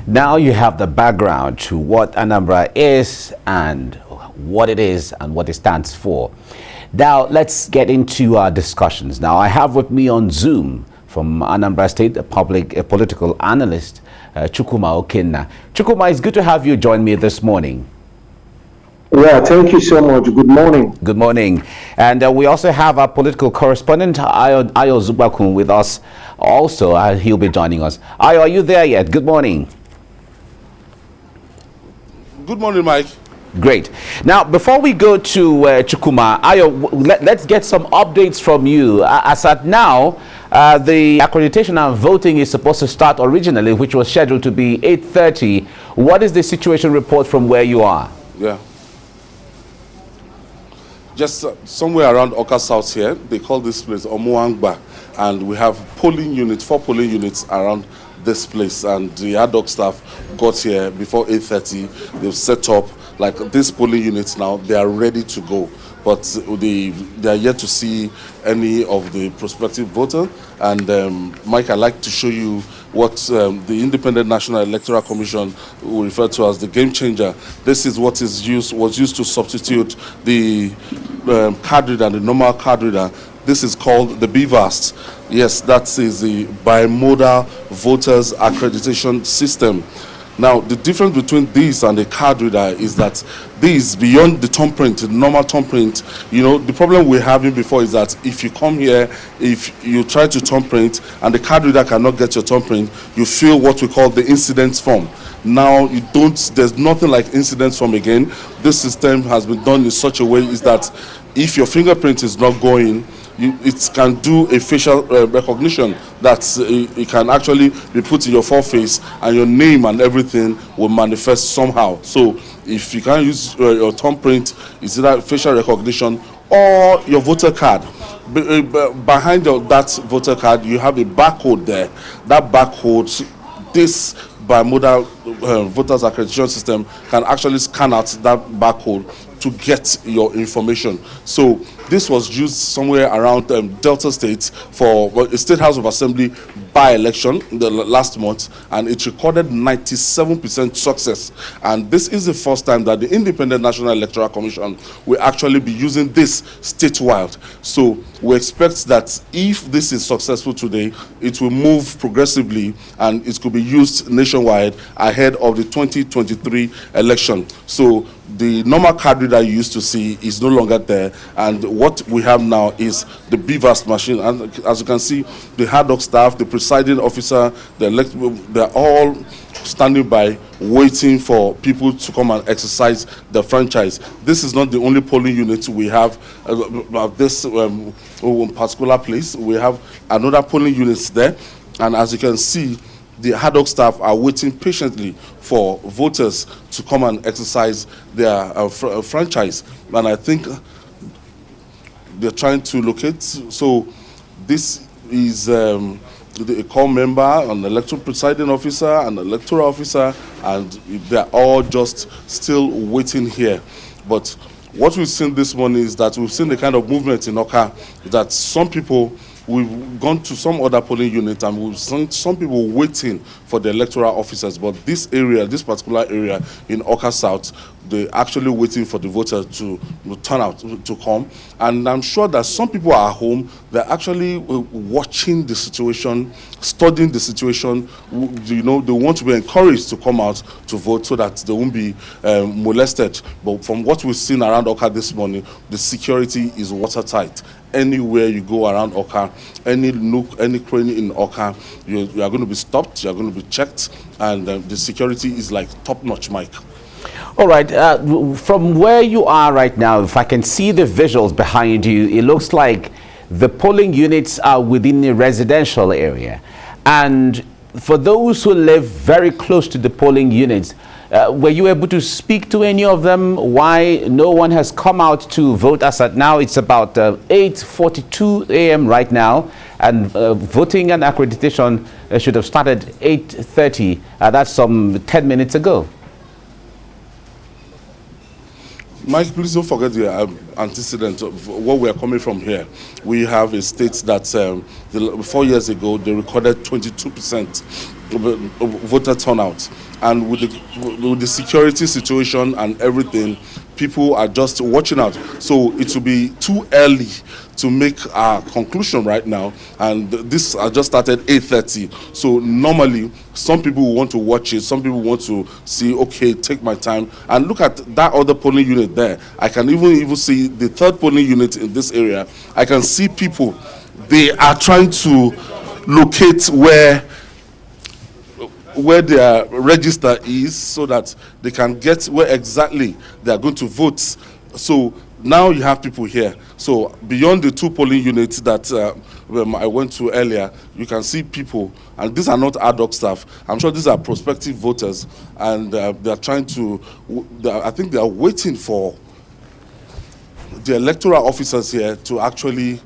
Now you have the background to what Anambra is and what it is and what it stands for. Now let's get into our discussions. Now I have with me on Zoom from Anambra State, a political analyst, Chukwuman Okenwa. Chukwuma, it's good to have you join me this morning. Yeah, thank you so much. Good morning. Good morning. And we also have our political correspondent, Ozugbakun, with us also. He'll be joining us. Ayo, are you there yet? Good morning. Good morning, Mike. Great. Now, before we go to Chukwuma, Ayo, let's get some updates from you. As at now, the accreditation and voting is supposed to start originally, which was scheduled to be 8:30. What is the situation report from where you are? Yeah. Just somewhere around Oka South here, they call this place Omuangba, and we have polling units, 4 polling units around this place, and the ad hoc staff got here before 8:30. They've set up like these polling units now. They are ready to go, but they are yet to see any of the prospective voter. And Mike, I'd like to show you what the Independent National Electoral Commission will refer to as the game changer. This is what was used to substitute the card reader, the normal card reader. This is called the BVAST. Yes, that is the Bimodal Voters Accreditation System. Now, the difference between this and the card reader is that this, beyond the thumb print, the normal thumb print, you know, the problem we're having before is that if you come here, if you try to thumb print and the card reader cannot get your thumb print, you fill what we call the incidence form. Now, there's nothing like incidence form again. This system has been done in such a way is that if your fingerprint is not going, it can do a facial recognition that it can actually be put in your foreface, and your name and everything will manifest somehow. So if you can't use your thumb print, it's either facial recognition or your voter card. Behind that voter card, you have a barcode there. That barcode, this bimodal voters accreditation system can actually scan out that barcode to get your information. So this was used somewhere around Delta State for a State House of Assembly by-election last month, and it recorded 97% success. And this is the first time that the Independent National Electoral Commission will actually be using this statewide. So we expect that if this is successful today, it will move progressively and it could be used nationwide ahead of the 2023 election. So the normal card reader you used to see is no longer there, and what we have now is the BVAST machine. And as you can see, the ad hoc staff, the presiding officer, they're all standing by waiting for people to come and exercise the franchise. This is not the only polling unit we have at this particular place. We have another polling unit there, and as you can see, the ad hoc staff are waiting patiently for voters to come and exercise their franchise. And I think they're trying to locate. So this is a core member, an electoral presiding officer, an electoral officer, and they're all just still waiting here. But what we've seen this morning is that we've seen the kind of movement in Oka that some people, we've gone to some other polling unit and we've seen some people waiting for the electoral officers, but this area, this particular area in Oka South, they're actually waiting for the voter to turn out, to come. And I'm sure that some people are home, they're actually watching the situation, studying the situation. You know, they want to be encouraged to come out to vote so that they won't be molested. But from what we've seen around Oka this morning, the security is watertight. Anywhere you go around Oka, any nook, any cranny in Oka, you are going to be stopped, you are going to be checked, and the security is like top-notch, Mike. All right, from where you are right now, if I can see the visuals behind you, it looks like the polling units are within a residential area. And for those who live very close to the polling units, were you able to speak to any of them? Why no one has come out to vote as at now? It's about 8:42 a.m. right now, and voting and accreditation should have started 8:30. That's some 10 minutes ago. Mike, please don't forget the antecedent of where we are coming from here. We have a state that 4 years ago, they recorded 22% voter turnout. And with the security situation and everything, people are just watching out. So it will be too early to make a conclusion right now. And this I just started 8:30. So normally, some people will want to watch it. Some people want to see, okay, take my time. And look at that other polling unit there. I can even see the third polling unit in this area. I can see people, they are trying to locate where their register is so that they can get where exactly they are going to vote. So now you have people here. So beyond the 2 polling units that I went to earlier, you can see people, and these are not ad hoc staff. I'm sure these are prospective voters, and they are trying to, I think they are waiting for the electoral officers here to actually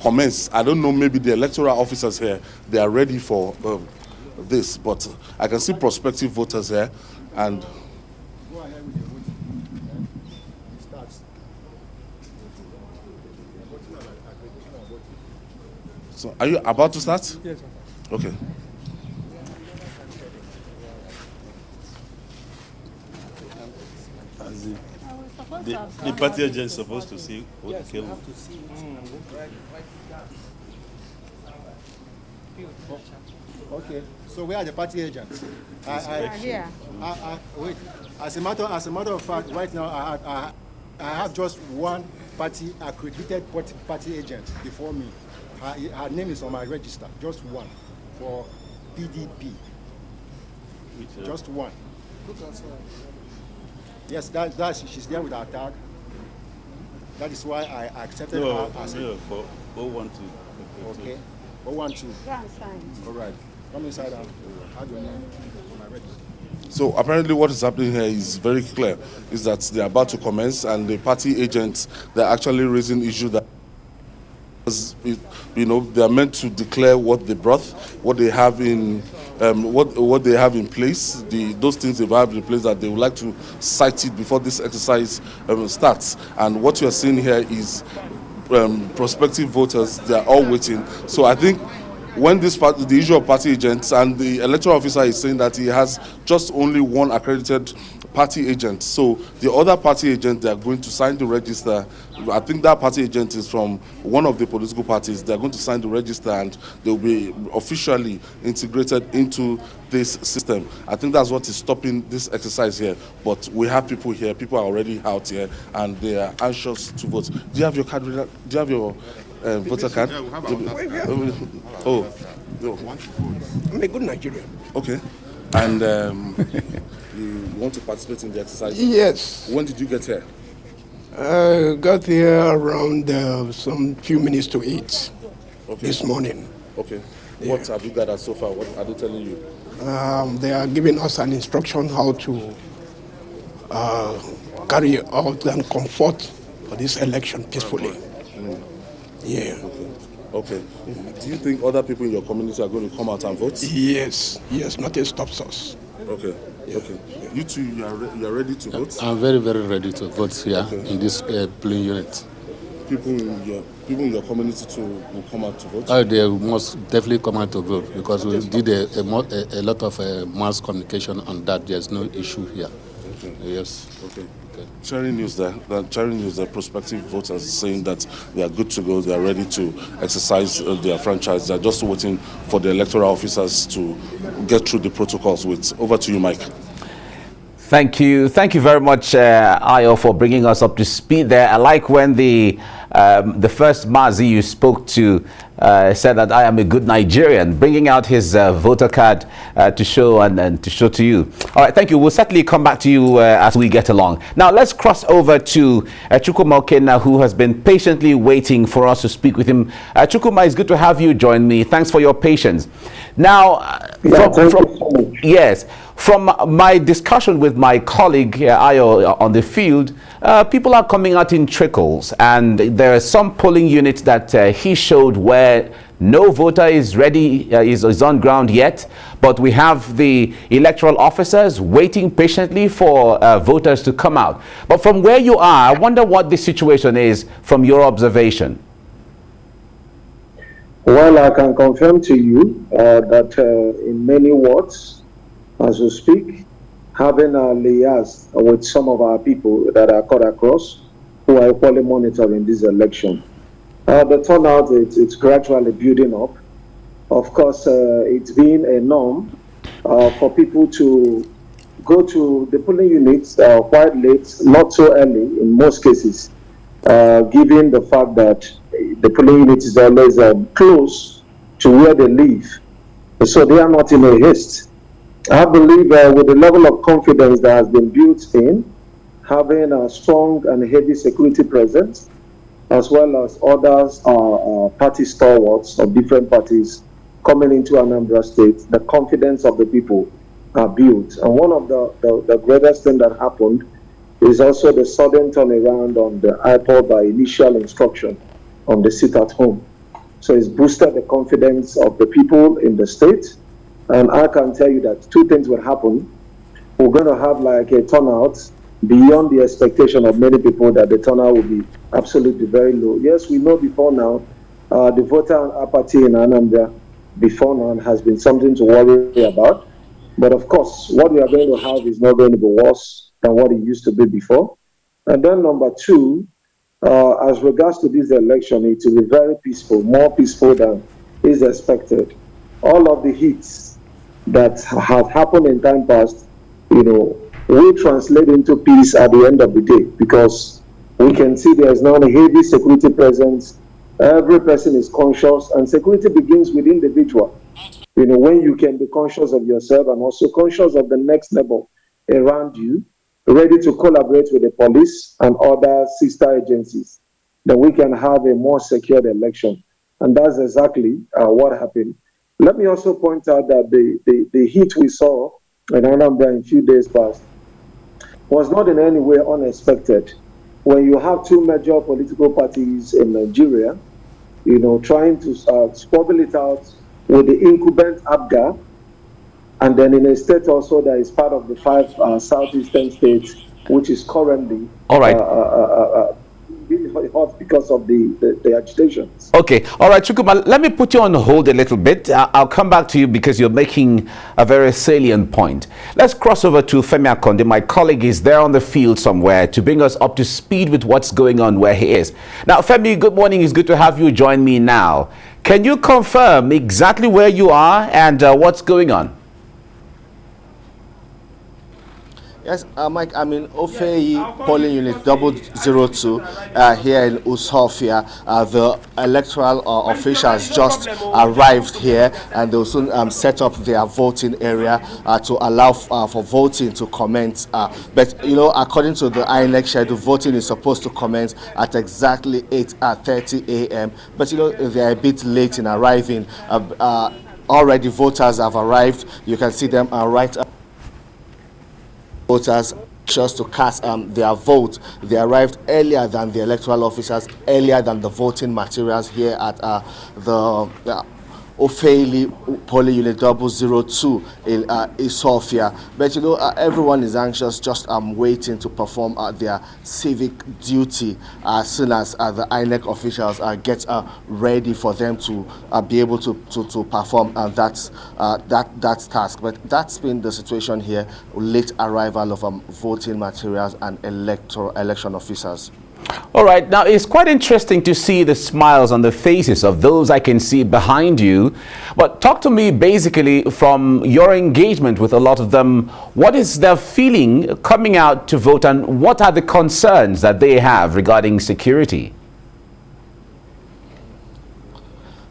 commence. I don't know, maybe the electoral officers here, they are ready for this, but I can see prospective voters here, and so are you about to start? Yes, sir. Okay. The party agent is supposed to see what the came. Okay, so where are the party agents? Here. Wait. As a matter of fact, right now I have just one party accredited party agent before me. Her name is on my register. Just one for PDP. Just one. Yes, she's there with her tag. That is why I accepted her as for 012. Okay. 012. Go and sign. All right. Come inside and add your name on my register. So apparently what is happening here is very clear, is that they are about to commence, and the party agents, they're actually raising issue that, you know, they are meant to declare what they brought, what they have in what they have in place, those things they have in place, that they would like to cite it before this exercise starts. And what you are seeing here is prospective voters, they are all waiting. So I think when this part, the issue of party agents, and the electoral officer is saying that he has just only one accredited party agent. So the other party agent, they are going to sign the register. I think that party agent is from one of the political parties. They are going to sign the register, and they will be officially integrated into this system. I think that's what is stopping this exercise here. But we have people here. People are already out here, and they are anxious to vote. Do you have your card? Do you have your voter card? Yeah, we have our Oh, no. I'm a good Nigerian. Okay. And you want to participate in the exercise? Yes. When did you get here? Got here around some few minutes to 8 this morning. Okay. What have you gathered so far? What are they telling you? They are giving us an instruction how to carry out and comfort for this election peacefully. Yeah. Okay. Do you think other people in your community are going to come out and vote? Yes. Nothing stops us. Okay. Yeah. Okay. You two, you are ready to vote? I'm very, very ready to vote here in this polling unit. People in your community too will come out to vote? Oh, they must definitely come out to vote, because we did a lot of mass communication on that. There's no issue here. Okay. Yes. Okay. Sharing news there, prospective voters saying that they are good to go, they are ready to exercise their franchise. They are just waiting for the electoral officers to get through the protocols. Over to you, Mike. Thank you very much, Ayo, for bringing us up to speed there. I like when the first Mazi you spoke to said that I am a good Nigerian, bringing out his voter card to show and to show to you. All right, thank you. We'll certainly come back to you as we get along. Now, let's cross over to Chukwuman Okenwa, who has been patiently waiting for us to speak with him. Chukwuma, it's good to have you join me. Thanks for your patience. Now, from my discussion with my colleague Ayo on the field, people are coming out in trickles, and there are some polling units that he showed where no voter is ready, is on ground yet, but we have the electoral officers waiting patiently for voters to come out. But from where you are, I wonder what the situation is from your observation. Well, I can confirm to you that in many wards, as we speak, having a liaise with some of our people that are cut across who are equally monitoring this election. The turnout, it's gradually building up. Of course, it's been a norm for people to go to the polling units quite late, not so early in most cases, given the fact that the polling unit is always close to where they live. So they are not in a haste. I believe with the level of confidence that has been built in, having a strong and heavy security presence, as well as others party stalwarts of different parties coming into Anambra State, the confidence of the people are built. And one of the greatest thing that happened is also the sudden turnaround on the IPOD by initial instruction on the sit at home. So it's boosted the confidence of the people in the state. And I can tell you that two things will happen. We're going to have like a turnout beyond the expectation of many people that the turnout will be absolutely very low. Yes, we know before now, the voter apathy in Anambra before now has been something to worry about. But of course, what we are going to have is not going to be worse than what it used to be before. And then number two, as regards to this election, it will be very peaceful, more peaceful than is expected. All of the hits that have happened in time past, will translate into peace at the end of the day, because we can see there is now a heavy security presence. Every person is conscious, and security begins with individual. When you can be conscious of yourself and also conscious of the next neighbor around you, ready to collaborate with the police and other sister agencies, then we can have a more secured election. And that's exactly what happened. Let me also point out that the heat we saw in Anambra in a few days past was not in any way unexpected. When you have two major political parties in Nigeria, trying to squabble it out with the incumbent ABGA, and then in a state also that is part of the 5 southeastern states, which is currently all right. Really hot because of the agitations. Okay, all right, Chukwuma, let me put you on hold a little bit. I'll come back to you because you're making a very salient point. Let's cross over to Femi Akonde. My colleague is there on the field somewhere to bring us up to speed with what's going on where he is. Now, Femi, good morning. It's good to have you join me now. Can you confirm exactly where you are and what's going on? Yes, Mike, I'm in Ofei polling unit 002 here in Usofia. The electoral officials just arrived here, and they'll soon set up their voting area to allow for voting to commence. But, according to the INEC schedule, voting is supposed to commence at exactly 8:30 a.m. But, they're a bit late in arriving. Already voters have arrived. You can see them right up. Voters just to cast their vote. They arrived earlier than the electoral officers, earlier than the voting materials here at the Ofei polling unit 002 in Isofia. But everyone is anxious, just waiting to perform their civic duty as soon as the INEC officials get ready for them to be able to perform that task. But that's been the situation here, late arrival of voting materials and election officers. All right, now it's quite interesting to see the smiles on the faces of those I can see behind you. But talk to me basically from your engagement with a lot of them. What is their feeling coming out to vote, and what are the concerns that they have regarding security?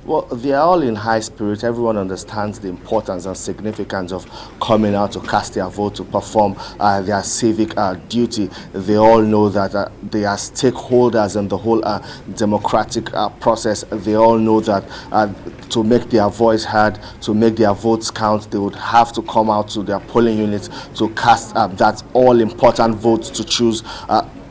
Well, they are all in high spirit. Everyone understands the importance and significance of coming out to cast their vote, to perform their civic duty. They all know that they are stakeholders in the whole democratic process. They all know that to make their voice heard, to make their votes count, they would have to come out to their polling units to cast that all-important vote to choose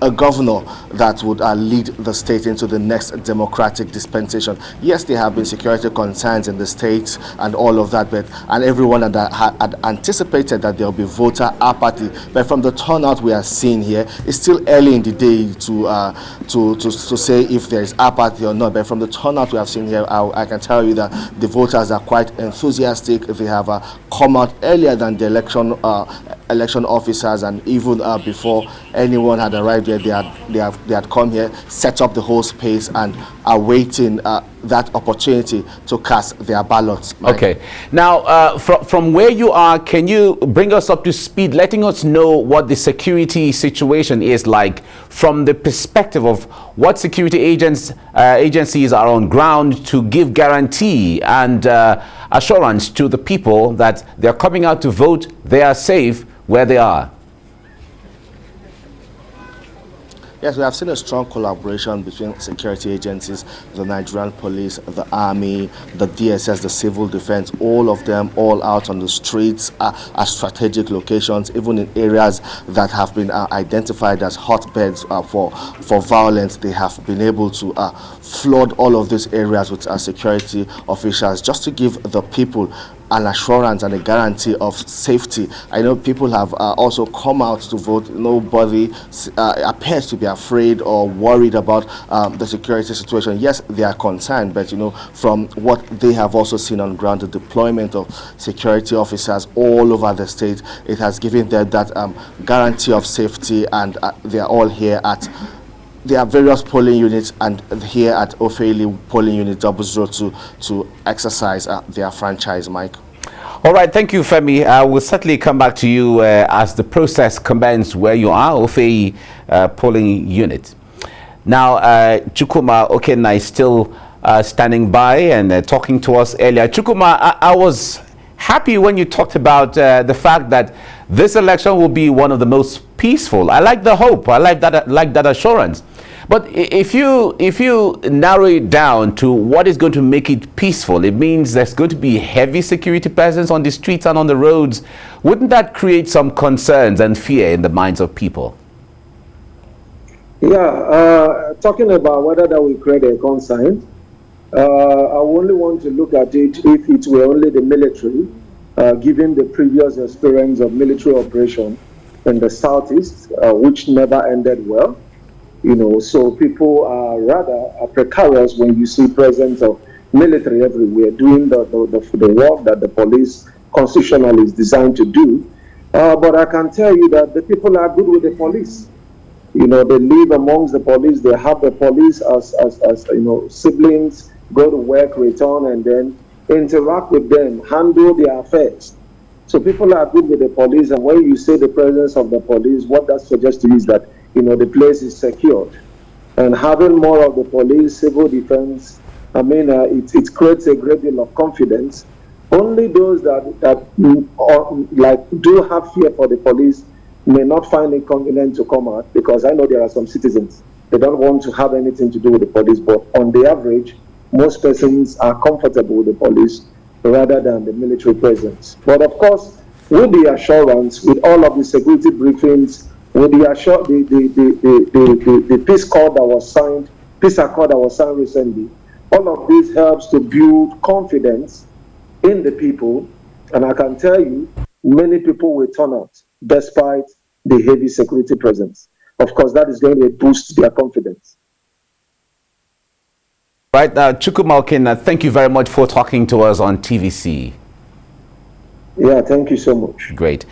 a governor that would lead the state into the next democratic dispensation. Yes, there have been security concerns in the state and all of that, and everyone had anticipated that there will be voter apathy. But from the turnout we are seeing here, it's still early in the day to say if there is apathy or not. But from the turnout we have seen here, I can tell you that the voters are quite enthusiastic. They have come out earlier than the election officers, and even before anyone had arrived here, they had come here, set up the whole space, and are waiting that opportunity to cast their ballots. Mike. Okay. Now, from where you are, can you bring us up to speed, letting us know what the security situation is like from the perspective of what security agencies are on ground to give guarantee and assurance to the people that they're coming out to vote, they are safe where they are? Yes, we have seen a strong collaboration between security agencies, the Nigerian police, the army, the DSS, the civil defense, all of them all out on the streets at strategic locations, even in areas that have been identified as hotbeds for violence. They have been able to flood all of these areas with security officials just to give the people an assurance and a guarantee of safety. I know people have also come out to vote. Nobody appears to be afraid or worried about the security situation. Yes, they are concerned, but from what they have also seen on ground, the deployment of security officers all over the state, it has given them that guarantee of safety, and they are all here at there are various polling units, and here at Ofeili polling unit 002 to exercise their franchise, Mike. All right, thank you, Femi. We'll certainly come back to you as the process commences where you are, Ofeili polling unit. Now, Chukwuman Okenwa is still standing by and talking to us earlier. Chukwuma, I was happy when you talked about the fact that this election will be one of the most peaceful. I like the hope. I like that assurance. But if you narrow it down to what is going to make it peaceful, it means there's going to be heavy security presence on the streets and on the roads. Wouldn't that create some concerns and fear in the minds of people? Yeah, talking about whether that will create a concern, I only want to look at it if it were only the military, given the previous experience of military operation in the southeast, which never ended well. So people are rather precarious when you see presence of military everywhere doing the work that the police constitutionally is designed to do. But I can tell you that the people are good with the police. They live amongst the police. They have the police as siblings, go to work, return, and then interact with them, handle their affairs. So people are good with the police, and when you say the presence of the police, what that suggests to you is that the place is secured. And having more of the police, civil defense, it creates a great deal of confidence. Only those that do have fear for the police may not find it convenient to come out, because I know there are some citizens, they don't want to have anything to do with the police, but on the average, most persons are comfortable with the police rather than the military presence. But of course, with the assurance, with all of the security briefings, with the peace accord that was signed recently, all of this helps to build confidence in the people, and I can tell you, many people will turn out despite the heavy security presence. Of course, that is going to boost their confidence. Right now, Chukwuman Okenwa, thank you very much for talking to us on TVC. Yeah, thank you so much. Great.